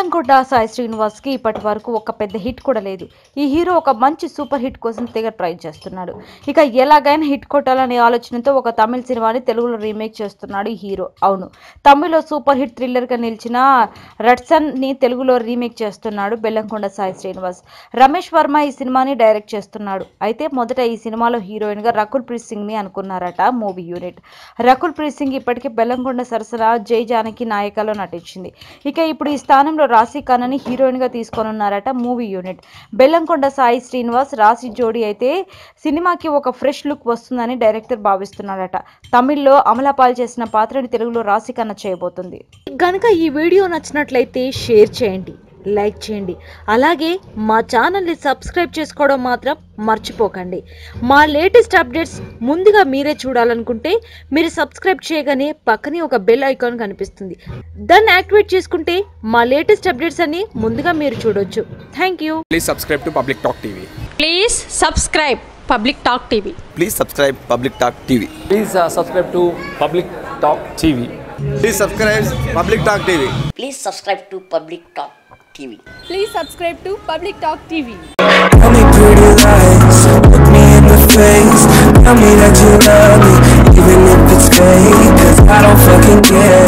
బెల్లంకొండ సాయి శ్రీనివాస్ కి ఇప్పటి వరకు ఒక పెద్ద హిట్ కూడా లేదు. ఈ హీరో ఒక మంచి సూపర్ హిట్ కోసం తెగ ట్రై చేస్తున్నాడు. ఇక ఎలాగైనా హిట్ కొట్టాలనే ఆలోచనతో ఒక తమిళ సినిమాని తెలుగులో రీమేక్ చేస్తున్నాడు ఈ హీరో. అవును, తమిళ్లో సూపర్ హిట్ థ్రిల్లర్ గా నిలిచిన రట్సన్ ని తెలుగులో రీమేక్ చేస్తున్నాడు బెల్లంకొండ సాయి శ్రీనివాస్. రమేష్ వర్మ ఈ సినిమాని డైరెక్ట్ చేస్తున్నాడు. అయితే మొదట ఈ సినిమాలో హీరోయిన్ గా రకుల్ ప్రీత్ సింగ్ ని అనుకున్నారట మూవీ యూనిట్. రకుల్ ప్రీత్ సింగ్ ఇప్పటికే బెల్లంకొండ సరసన జై జానకి నాయకలో నటించింది. ఇక ఇప్పుడు ఈ స్థానంలో రాశి ఖన్నాని హీరోయిన్ గా తీసుకోనున్నారట మూవీ యూనిట్. బెల్లంకొండ సాయి శ్రీనివాస్ రాశి జోడీ అయితే సినిమాకి ఒక ఫ్రెష్ లుక్ వస్తుందని డైరెక్టర్ భావిస్తున్నాడట. తమిళ్లో అమలాపాల్ చేసిన పాత్రని తెలుగులో రాశి ఖన్నా చేయబోతుంది. గనుక ఈ వీడియో నచ్చినట్లయితే షేర్ చేయండి, లైక్ చేయండి, అలాగే మా ఛానల్ని సబ్స్క్రైబ్ చేసుకోవడం మాత్రం మర్చిపోకండి. మా లేటెస్ట్ అప్డేట్స్ ముందుగా మీరే చూడాలనుకుంటే మీరు సబ్స్క్రైబ్ చేయగానే పక్కనే ఒక బెల్ ఐకాన్ కనిపిస్తుంది. దాన్ని యాక్టివేట్ చేసుకుంటే మా లేటెస్ట్ అప్డేట్స్ అన్ని ముందుగా మీరు చూడొచ్చు. Thank you. Please subscribe to public talk TV. Please subscribe public talk TV. Please subscribe public talk TV. Please subscribe to Public Talk TV. Please subscribe public talk TV. Please subscribe to Public Talk TV. Please subscribe to Public Talk TV. Tell me pretty lies, look me in the face. Tell me that you love me, even if it's fake. 'Cause I don't fucking care.